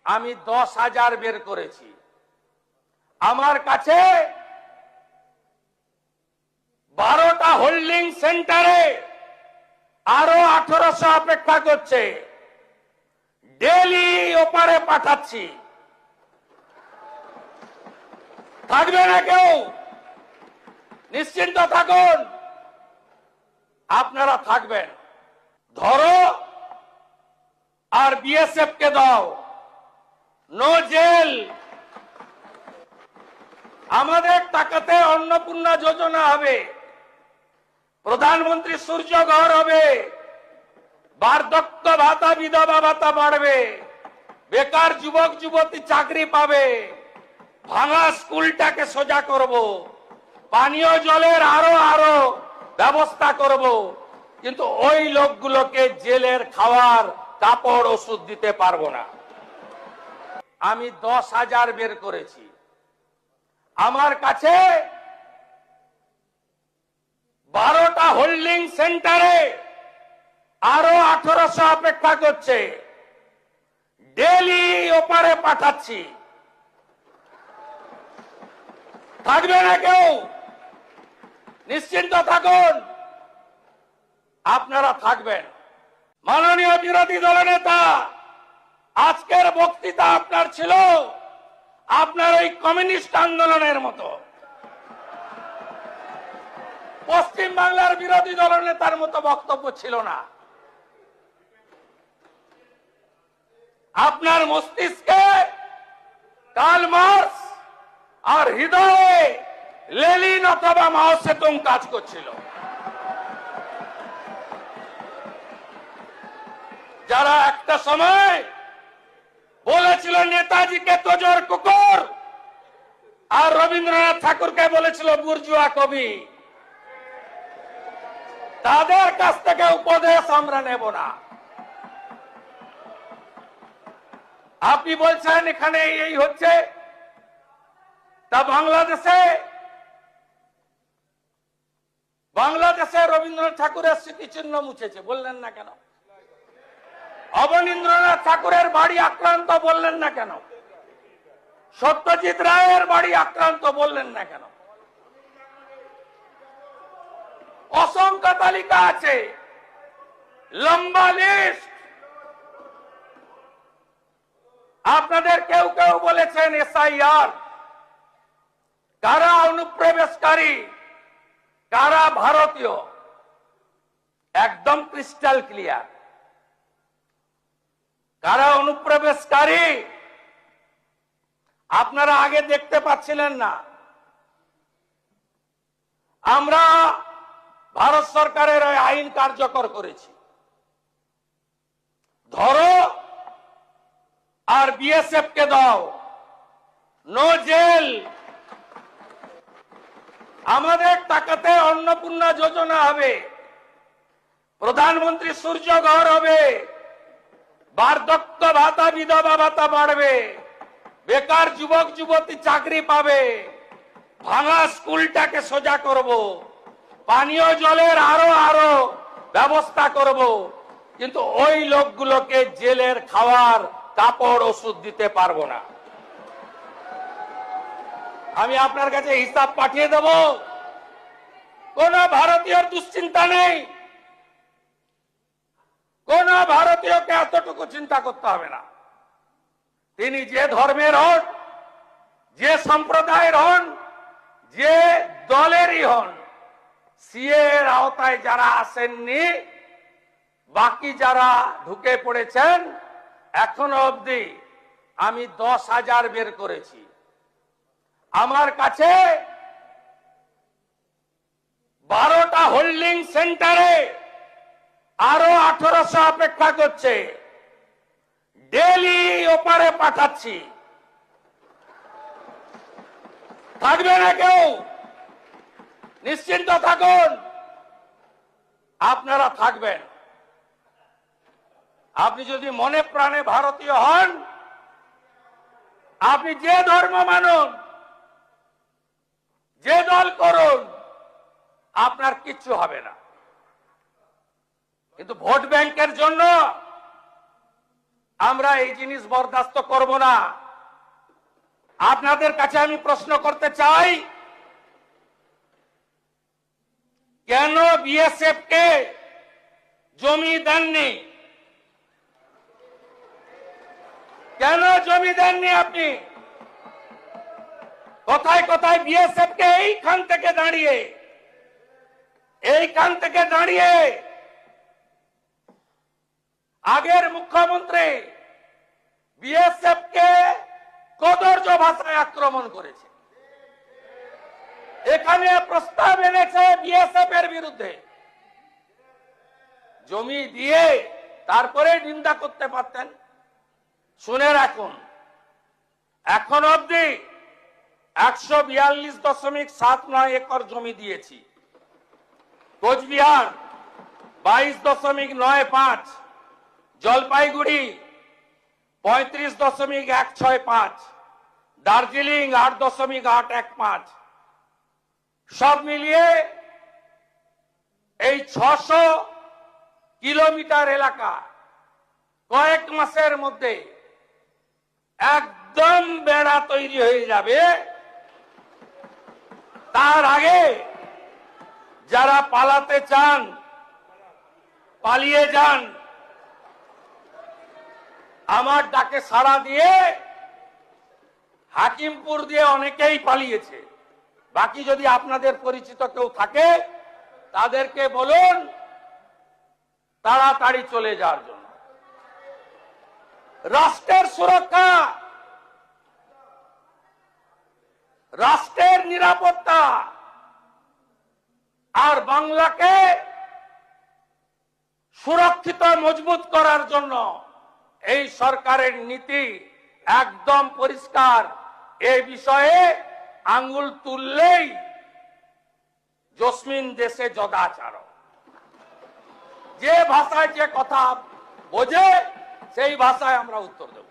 আমি 10,000 বের করেছি। আমার কাছে 12টা হোল্ডিং সেন্টারে আরো 1800 অপেক্ষা করছে। ডেলি ওপারে পাঠাচ্ছি। থাকবে না কেউ, নিশ্চিন্ত থাকুন, আপনারা থাকবেন। ধরো আর বিএসএফ কে দাও, নো জেল। আমাদের টাকাতে অন্নপূর্ণা যোজনা হবে, প্রধানমন্ত্রী সূর্য ঘর হবে, বার্ধক্য ভাতা বিধবা ভাতা বাড়বে, বেকার যুবক যুবতী চাকরি পাবে, ভাঙা স্কুলটাকে সোজা করব, পানীয় জলের আরো ব্যবস্থা করব। কিন্তু ওই লোকগুলোকে জেলের খাওয়ার কাপড় ওষুধ দিতে পারবো না। আমি 10,000 বের করেছি। আমার কাছে 12টা হোল্ডিং সেন্টারে আরো 1800 অপেক্ষা করছে। ডেলি ওপারে পাঠাচ্ছি। থাকবে না কেউ, নিশ্চিন্ত থাকুন, আপনারা থাকবেন। মাননীয় বিরোধী দলনেতা, আজকের বক্তৃতা আপনার ছিল আপনার ওই কমিউনিস্ট আন্দোলনের মতো, পশ্চিম বাংলার বিরোধী দলনেতার মতো বক্তব্য ছিল না। আপনার মস্তিষ্কে কার্ল মার্কস আর হৃদয়ে লেনিন অথবা মাও সেতুং কাজ করছিল। যারা একটা সময় বলেছিল নেতাজিকে তোজর কুকুর, আর রবীন্দ্রনাথ ঠাকুরকে বলেছিল বুর্জুয়া কবি, তাদের কাছ থেকে উপদেশ আমরা নেব না। আপনি বলছেন এখানে এই হচ্ছে, তা বাংলাদেশে রবীন্দ্রনাথ ঠাকুরের স্মৃতিচিহ্ন মুছেছে, বললেন না কেন? অবনীন্দ্রনাথ ঠাকুরের বাড়ি আক্রান্ত, বললেন না কেন? সত্যজিৎ রায়ের বাড়ি আক্রান্ত, বললেন না কেন? অসংখ্য তালিকা আছে, লম্বা লিস্ট। আপনাদের কেউ কেউ বলেছেন এসআইআর, কারা অনুপ্রবেশকারী, কারা ভারতীয়, একদম ক্রিস্টাল ক্লিয়ার। কারা অনুপ্রবেশকারী আপনারা আগে দেখতে পাচ্ছিলেন না। আমরা ভারত সরকারের আইন কার্যকর করেছি। ধরো আর বিএসএফ কে দাও, নো জেল। আমাদের টাকাতে অন্নপূর্ণা যোজনা হবে, প্রধানমন্ত্রী সূর্য ঘর হবে, বার্ধক্য ভাতা বিধবা ভাতা বাড়বে, বেকার যুবক যুবতী চাকরি পাবে, ভাঙা স্কুলটাকে সোজা করব, পানীয় জলের আরো ব্যবস্থা করব। কিন্তু ওই লোকগুলোকে জেলের খাওয়ার কাপড় ওষুধ দিতে পারবো না। আমি আপনার কাছে হিসাব পাঠিয়ে দেব, কোন ভারতীয়র দুশ্চিন্তা নেই, কোন ভারতীয়কে এতটুকু চিন্তা করতে হবে না। তিনি যে ধর্মের হন, যে সম্প্রদায়ের হন, যে দলেরই হন, সিএ এর আওতায় যারা আসেননি, বাকি যারা ঢুকে পড়েছেন, এখনো অবধি আমি 10,000 বের করেছি। আমার কাছে 12টা হোল্ডিং সেন্টারে আরো 1800 অপেক্ষা করছে। ডেলি ওপারে পাঠাচ্ছি। থাকবে না কেউ, নিশ্চিন্ত থাকুন, আপনারা থাকবেন। আপনি যদি মনে প্রাণে ভারতীয় হন, আপনি যে ধর্ম মানুন, যে দল করুন, আপনার কিচ্ছু হবে না। কিন্তু ভোট ব্যাংকের জন্য আমরা এই জিনিস বরদাস্ত করব না। আপনাদের কাছে আমি প্রশ্ন করতে চাই, কেন বিএসএফ কে জমি দেননি? কেন জমি দেননি আপনি? কোথায় কোথায় বিএসএফ কে এইখান থেকে দাঁড়িয়ে আগের মুখ্যমন্ত্রী বিএসএফ কে কদর্য ভাষায় আক্রমণ করেছে, এখানে প্রস্তাব এনেছে বিএসএফ এর বিরুদ্ধে। জমি দিয়ে তারপরে নিন্দা করতে পারতেন। শুনে রাখুন, এখন অবধি 142.79 একর জমি দিয়েছি। কোচবিহার 22.95, জলপাইগুড়ি 35.165, দার্জিলিং 8.815, সব মিলিয়ে এই 600 কিলোমিটার এলাকা কয়েক মাসের মধ্যে একদম বেড়া তৈরি হয়ে যাবে। তার আগে যারা পালাতে চান পালিয়ে যান। আমার ডাকে সাড়া দিয়ে হাকিমপুর দিয়ে অনেকেই পালিয়েছে। বাকি যদি আপনাদের পরিচিত কেউ থাকে তাদেরকে বলুন তাড়াতাড়ি চলে যাওয়ার জন্য। রাষ্ট্রের সুরক্ষা, রাষ্ট্রের নিরাপত্তা আর বাংলাকে সুরক্ষিত মজবুত করার জন্য এই সরকারের নীতি একদম পরিষ্কার। এই বিষয়ে আঙ্গুল তুললেই জসমিন দেশে যদাচার। যে ভাষায় যে কথা বোঝে সেই ভাষায় আমরা উত্তর দেব।